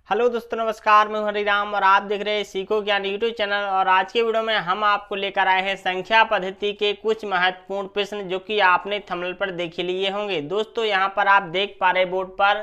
Hello दोस्तों, नमस्कार। मैं हरिराम और आप देख रहे हैं सीखो ज्ञान यूट्यूब चैनल। और आज के वीडियो में हम आपको लेकर आए हैं संख्या पद्धति के कुछ महत्वपूर्ण प्रश्न जो कि आपने थंबनेल पर देख लिए होंगे। दोस्तों, यहाँ पर आप देख पा रहे बोर्ड पर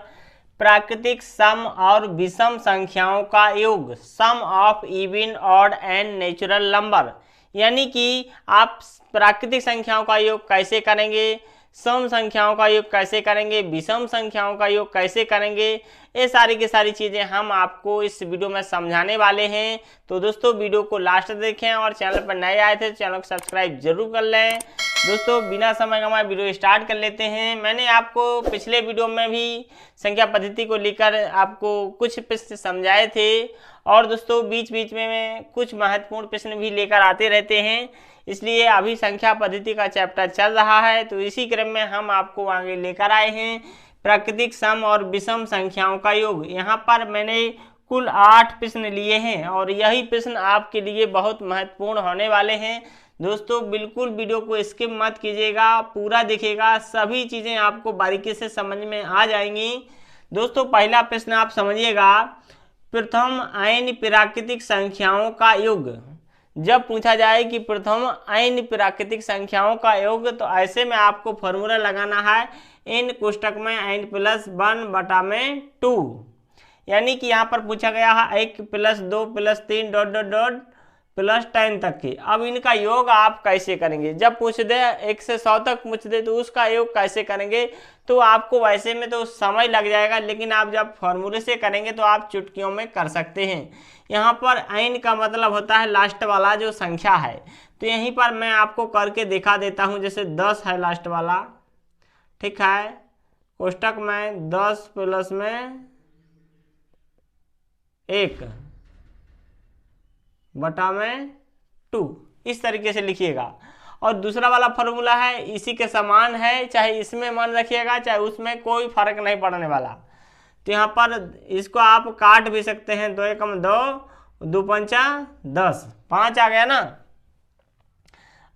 प्राकृतिक सम और विषम संख्याओं का योग, sum of even odd and natural number. यानी कि आप प्राकृतिक संख्याओं का योग कैसे करेंगे, सम संख्याओं का योग कैसे करेंगे, विषम संख्याओं का योग कैसे करेंगे, ये सारी की सारी चीज़ें हम आपको इस वीडियो में समझाने वाले हैं। तो दोस्तों, वीडियो को लास्ट तक देखें और चैनल पर नए आए थे तो चैनल को सब्सक्राइब जरूर कर लें। दोस्तों, बिना समय गंवाए वीडियो स्टार्ट कर लेते हैं। मैंने आपको पिछले वीडियो में भी संख्या पद्धति को लेकर आपको कुछ प्रश्न समझाए थे और दोस्तों बीच बीच में कुछ महत्वपूर्ण प्रश्न भी लेकर आते रहते हैं, इसलिए अभी संख्या पद्धति का चैप्टर चल रहा है। तो इसी क्रम में हम आपको आगे लेकर आए हैं प्राकृतिक सम और विषम संख्याओं का योग। यहाँ पर मैंने कुल 8 प्रश्न लिए हैं और यही प्रश्न आपके लिए बहुत महत्वपूर्ण होने वाले हैं। दोस्तों, बिल्कुल वीडियो को स्किप मत कीजिएगा, पूरा देखिएगा, सभी चीज़ें आपको बारीकी से समझ में आ जाएंगी। दोस्तों, पहला प्रश्न आप समझिएगा, प्रथम n प्राकृतिक संख्याओं का योग। जब पूछा जाए कि प्रथम n प्राकृतिक संख्याओं का योग, तो ऐसे में आपको फॉर्मूला लगाना है n कोष्टक में n + 1 बटा में 2। यानी कि यहाँ पर पूछा गया है 1 + 2 + 3 डॉट डॉट डॉट प्लस 10 तक के। अब इनका योग आप कैसे करेंगे? जब पूछ दे 1 से 100 तक पूछ दे तो उसका योग कैसे करेंगे? तो आपको वैसे में तो समय लग जाएगा, लेकिन आप जब फॉर्मूले से करेंगे तो आप चुटकियों में कर सकते हैं। यहाँ पर n का मतलब होता है लास्ट वाला जो संख्या है। तो यहीं पर मैं आपको करके दिखा देता हूँ। जैसे 10 है लास्ट वाला, ठीक है, कोष्टक में 10 प्लस में 1 बटा में 2, इस तरीके से लिखिएगा। और दूसरा वाला फॉर्मूला है इसी के समान है, चाहे इसमें मन रखिएगा चाहे उसमें, कोई फर्क नहीं पड़ने वाला। तो यहाँ पर इसको आप काट भी सकते हैं। 2 एकम 2, 2 पंचा 10, 5 आ गया ना।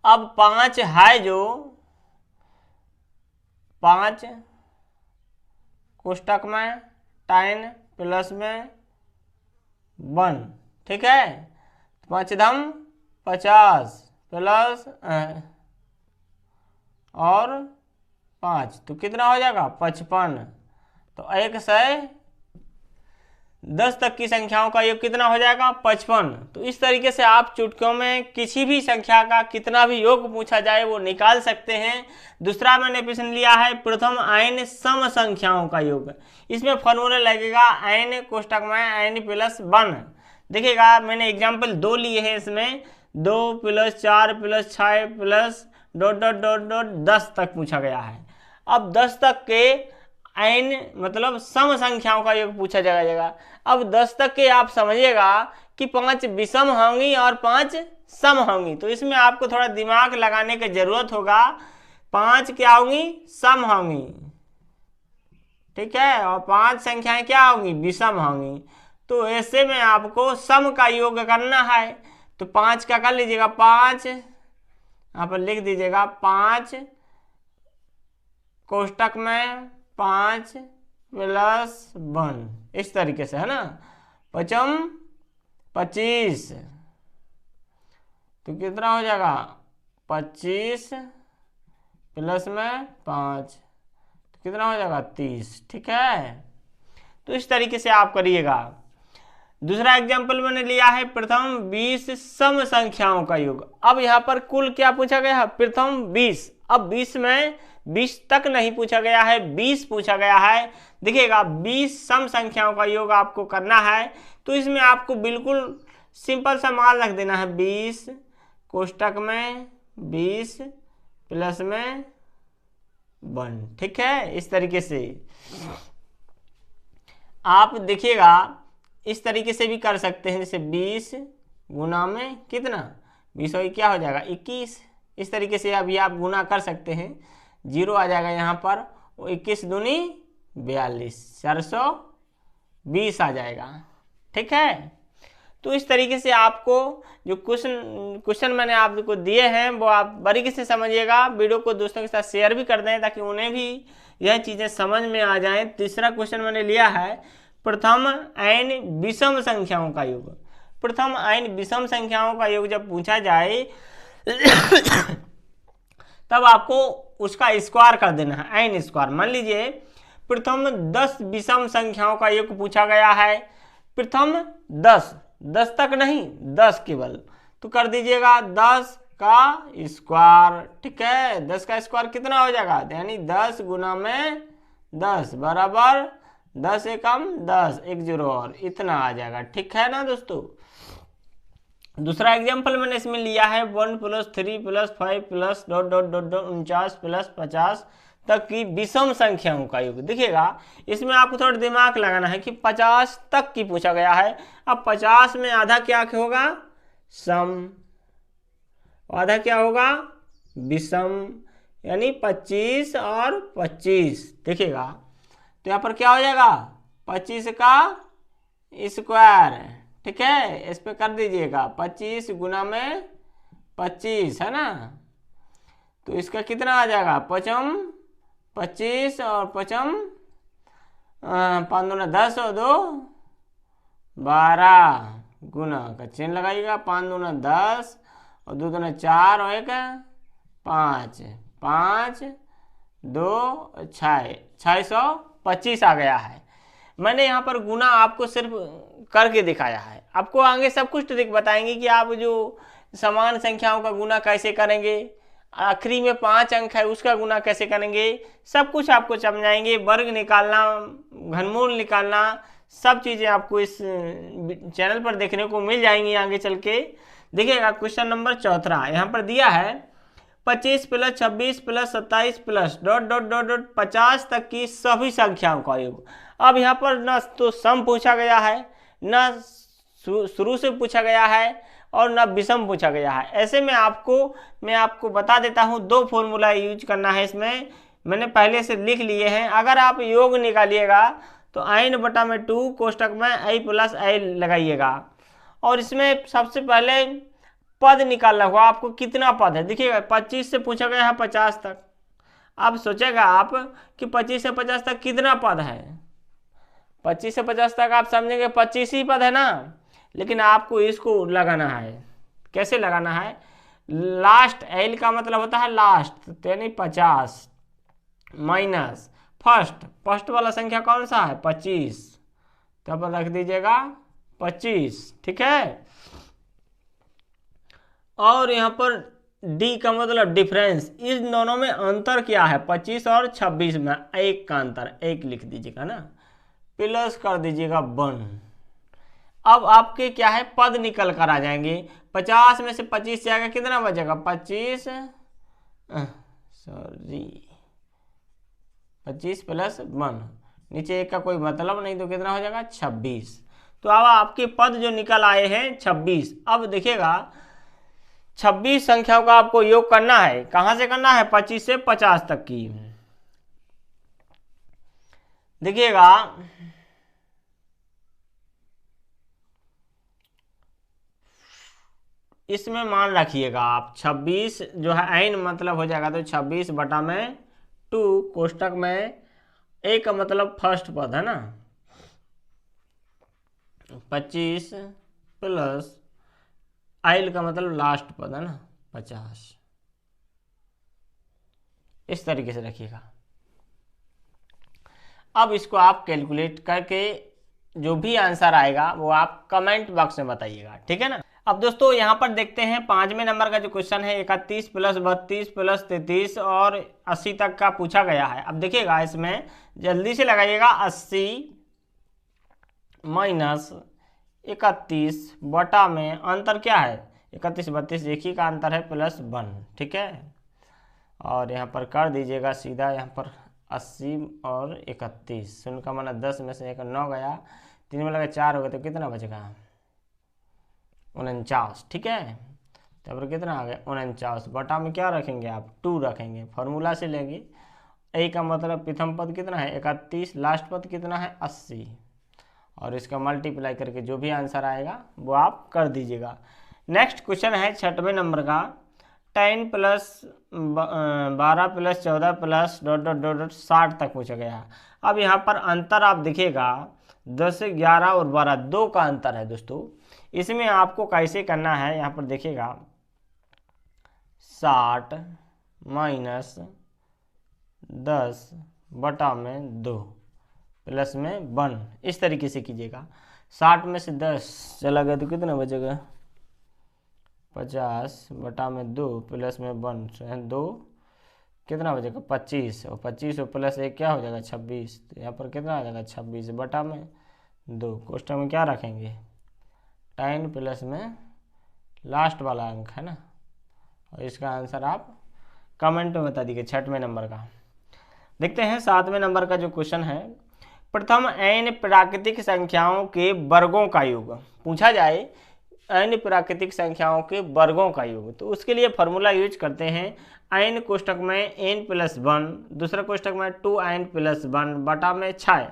अब 5 है जो 5 कोष्टक में 10 प्लस में 1, ठीक है, 5 दम 50 प्लस और 5 तो कितना हो जाएगा 55। तो 1 से 10 तक की संख्याओं का योग कितना हो जाएगा 55। तो इस तरीके से आप चुटकियों में किसी भी संख्या का कितना भी योग पूछा जाए वो निकाल सकते हैं। दूसरा मैंने प्रश्न लिया है प्रथम n सम संख्याओं का योग। इसमें फॉर्मूला लगेगा n कोष्टक में n + 1। देखिएगा, मैंने एग्जाम्पल 2 लिए हैं। इसमें 2 + 4 + 6 plus dot dot dot dot 10 तक पूछा गया है। अब 10 तक के n मतलब सम संख्याओं का योग पूछा जाएगा। अब 10 तक के आप समझिएगा कि 5 विषम होंगी और 5 सम होंगी। तो इसमें आपको थोड़ा दिमाग लगाने की जरूरत होगा। 5 क्या होंगी? सम होंगी, ठीक है, और 5 संख्याएं क्या होंगी? विषम होंगी। तो ऐसे में आपको सम का योग करना है। तो 5 का कर लीजिएगा, 5 यहाँ पर लिख दीजिएगा, 5 कोष्टक में 5 + 1, इस तरीके से, है ना। 5 25, तो कितना हो जाएगा 25 प्लस में 5, तो कितना हो जाएगा 30, ठीक है। तो इस तरीके से आप करिएगा। दूसरा एग्जाम्पल मैंने लिया है प्रथम 20 सम संख्याओं का योग। अब यहाँ पर कुल क्या पूछा गया है? प्रथम 20। अब 20 में 20 तक नहीं पूछा गया है, 20 पूछा गया है। देखिएगा, 20 सम संख्याओं का योग आपको करना है। तो इसमें आपको बिल्कुल सिंपल सा मान रख देना है, 20 कोष्टक में 20 प्लस में 1, ठीक है। इस तरीके से आप देखिएगा, इस तरीके से भी कर सकते हैं। जैसे 20 गुना में कितना 20 हो, क्या हो जाएगा 21। इस तरीके से अभी आप गुना कर सकते हैं। 0 आ जाएगा यहाँ पर, 21 दूनी 42, 420 आ जाएगा, ठीक है। तो इस तरीके से आपको जो क्वेश्चन मैंने आपको दिए हैं वो आप बारीकी से समझिएगा। वीडियो को दोस्तों के साथ शेयर भी कर दें ताकि उन्हें भी यह चीज़ें समझ में आ जाएं। तीसरा क्वेश्चन मैंने लिया है प्रथम n विषम संख्याओं का योग। प्रथम n विषम संख्याओं का योग जब पूछा जाए तब आपको उसका स्क्वायर कर देना है, n स्क्वायर। मान लीजिए प्रथम 10 विषम संख्याओं का योग पूछा गया है, प्रथम 10 तक नहीं 10 केवल, तो कर दीजिएगा 10 का स्क्वायर। ठीक है, 10 का स्क्वायर कितना हो जाएगा, यानी 10 गुना में 10 बराबर 10 एकम 10, 1 0 और इतना आ जाएगा। ठीक है ना दोस्तों। दूसरा एग्जाम्पल मैंने इसमें लिया है 1 + 3 + 5 + ... 49 + 50 तक की विषम संख्याओं का योग। देखिएगा इसमें आपको थोड़ा दिमाग लगाना है कि 50 तक की पूछा गया है। अब 50 में आधा क्या होगा, सम, आधा क्या होगा, विषम, यानी 25 और 25। देखिएगा तो यहाँ पर क्या हो जाएगा, 25 का स्क्वायर। ठीक है, इस पे कर दीजिएगा 25 गुना में 25 है ना, तो इसका कितना आ जाएगा, 25 और 5 दूना 10 और 2 12 गुना का चिन्ह लगाइएगा, 5 दूना 10 और 2 दूना 4 और 1 5, 5 2 6, 625 आ गया है। मैंने यहाँ पर गुना आपको सिर्फ करके दिखाया है, आपको आगे सब कुछ ट्रिक बताएंगे कि आप जो समान संख्याओं का गुना कैसे करेंगे, आखिरी में 5 अंक है उसका गुना कैसे करेंगे, सब कुछ आपको समझाएंगे। वर्ग निकालना, घनमूल निकालना, सब चीज़ें आपको इस चैनल पर देखने को मिल जाएंगी आगे चल के। देखिएगा क्वेश्चन नंबर 4 यहाँ पर दिया है 25 + 26 + 27 + ... 50 तक की सभी संख्याओं का योग। अब यहाँ पर न तो सम पूछा गया है, न शुरू से पूछा गया है, और न विषम पूछा गया है। ऐसे में मैं आपको बता देता हूँ 2 फॉर्मूला यूज करना है। इसमें मैंने पहले से लिख लिए हैं। अगर आप योग निकालिएगा तो n/2 कोष्टक में i + i लगाइएगा, और इसमें सबसे पहले पद निकालना होगा आपको, कितना पद है। देखिएगा 25 से पूछा गया है 50 तक। अब सोचेगा आप कि 25 से 50 तक कितना पद है, 25 से 50 तक आप समझेंगे 25 ही पद है ना, लेकिन आपको इसको लगाना है। कैसे लगाना है, लास्ट, एल का मतलब होता है लास्ट, यानी 50 माइनस फर्स्ट वाला संख्या कौन सा है, 25, तब रख दीजिएगा 25। ठीक है, और यहाँ पर डी का मतलब डिफरेंस, इस दोनों में अंतर क्या है, 25 और 26 में 1 का अंतर, 1 लिख दीजिएगा ना, प्लस कर दीजिएगा 1। अब आपके क्या है, पद निकल कर आ जाएंगे। 50 में से 25 से आगे कितना बचेगा, 25 + 1, नीचे 1 का कोई मतलब नहीं, तो कितना हो जाएगा 26। तो अब आपके पद जो निकल आए हैं 26। अब देखिएगा 26 संख्याओं का आपको योग करना है। कहां से करना है, 25 से 50 तक की। देखिएगा इसमें मान रखिएगा आप 26 जो है n मतलब हो जाएगा, तो 26/2 कोष्टक में a का मतलब फर्स्ट पद है ना, 25 प्लस i का मतलब लास्ट पद है ना 50। इस तरीके से रखिएगा। अब इसको आप कैलकुलेट करके जो भी आंसर आएगा वो आप कमेंट बॉक्स में बताइएगा। ठीक है ना। अब दोस्तों यहाँ पर देखते हैं 5वें नंबर का जो क्वेश्चन है 31 + 32 + 33 और 80 तक का पूछा गया है। अब देखिएगा इसमें जल्दी से लगाइएगा, 80 - 31 बटा में अंतर क्या है, 31 32 एक ही का अंतर है, +1। ठीक है, और यहाँ पर कर दीजिएगा सीधा, यहाँ पर 80 और 31, शून्य का माना 10 में से 1 9 गया, 3 में लगा 4 हो गया, तो कितना बचेगा 49। ठीक है, तो फिर कितना आ गया 49, बटा में क्या रखेंगे आप 2 रखेंगे, फॉर्मूला से लेंगे। ए का मतलब प्रथम पद कितना है 31, लास्ट पद कितना है 80, और इसका मल्टीप्लाई करके जो भी आंसर आएगा वो आप कर दीजिएगा। नेक्स्ट क्वेश्चन है 6वें नंबर का, 10 + 12 + 14 + ... 60 तक पूछा गया। अब यहाँ पर अंतर आप देखिएगा 10 से 11 और 12 2 का अंतर है दोस्तों। इसमें आपको कैसे करना है, यहाँ पर देखिएगा 60 माइनस 10 बटा में 2 प्लस में 1, इस तरीके से कीजिएगा। 60 में से 10 चला गया तो कितना बचेगा, 50 बटा में 2 प्लस में 1 2 कितना बचेगा 25, और 25 और प्लस 1 क्या हो जाएगा 26। तो यहाँ पर कितना आ जाएगा 26 बटा में 2, कोष्ठक में क्या रखेंगे 10 प्लस में लास्ट वाला अंक है ना, और इसका आंसर आप कमेंट में बता दीजिए 6वें नंबर का। देखते हैं 7वें नंबर का जो क्वेश्चन है, प्रथम n प्राकृतिक संख्याओं के वर्गों का योग पूछा जाए, n प्राकृतिक संख्याओं के वर्गों का योग। तो उसके लिए फॉर्मूला यूज करते हैं n कोष्ठक में n प्लस 1, दूसरे कोष्ठक में 2n प्लस 1 बटा में 6।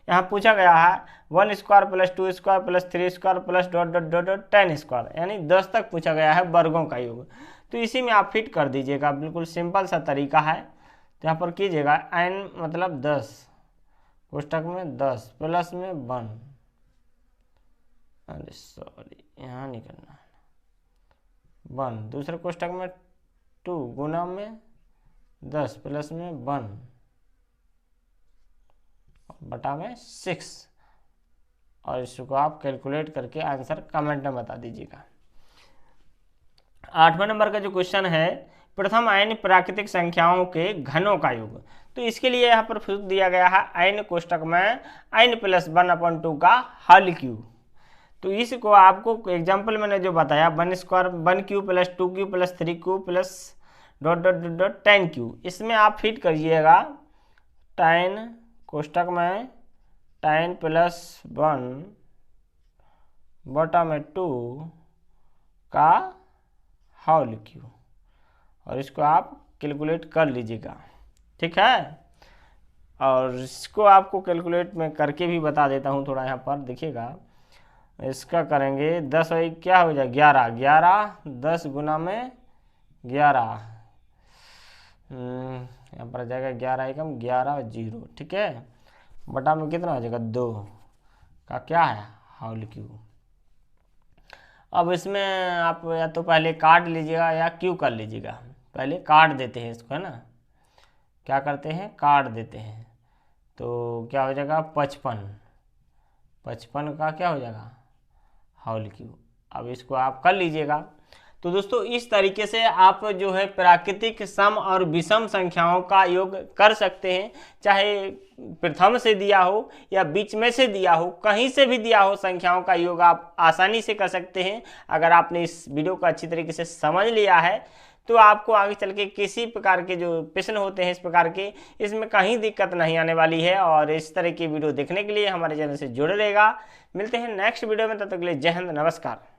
यहाँ पूछा गया है 1 square plus 2 square plus 3 square plus dot dot dot dot 10 square, यानी 10 तक पूछा गया है वर्गों का योग। तो इसी में आप फिट कर दीजिएगा, बिल्कुल सिंपल सा तरीका है। तो यहाँ पर कीजिएगा n मतलब 10 कोष्ठक में 10 प्लस में 1, अरे सॉरी यहाँ नहीं करना, 1 दूसरे कोष्ठक में 2 गुना में 10 प्लस में 1 बटा में 6, और इसको आप कैलकुलेट करके आंसर कमेंट में बता दीजिएगा। 8वें नंबर का जो क्वेश्चन है, प्रथम n प्राकृतिक संख्याओं के घनों का योग। तो इसके लिए यहाँ पर फिर दिया गया है n कोष्ठक में n प्लस 1/2 का हल क्यू। तो इसको आपको एग्जाम्पल मैंने जो बताया 1 square 1 Q plus 2 Q plus 3 Q plus dot dot dot dot 10 Q, इसमें आप फिट करिएगा 10 कोष्ठक में 10 प्लस 1 बटा में 2 का होल क्यू, और इसको आप कैलकुलेट कर लीजिएगा, ठीक है। और इसको आपको कैलकुलेट में करके भी बता देता हूँ थोड़ा। यहाँ पर देखिएगा, इसका करेंगे 10 और 1 क्या हो जाएगा 11, 11 10 गुना में 11, यहाँ पर आ जाएगा 11 एकम 11 0, ठीक है, बटा में कितना हो जाएगा 2 का क्या है होल क्यू। अब इसमें आप या तो पहले काट लीजिएगा या क्यू कर लीजिएगा, पहले काट देते हैं इसको, है ना, क्या करते हैं काट देते हैं। तो क्या हो जाएगा 55 का क्या हो जाएगा होल क्यू। अब इसको आप कर लीजिएगा। तो दोस्तों इस तरीके से आप जो है प्राकृतिक सम और विषम संख्याओं का योग कर सकते हैं, चाहे प्रथम से दिया हो या बीच में से दिया हो, कहीं से भी दिया हो, संख्याओं का योग आप आसानी से कर सकते हैं। अगर आपने इस वीडियो को अच्छी तरीके से समझ लिया है तो आपको आगे चल के किसी प्रकार के जो प्रश्न होते हैं इस प्रकार के, इसमें कहीं दिक्कत नहीं आने वाली है। और इस तरह की वीडियो देखने के लिए हमारे चैनल से जुड़े रहेगा। मिलते हैं नेक्स्ट वीडियो में, तब तक के लिए जय हिंद, नमस्कार।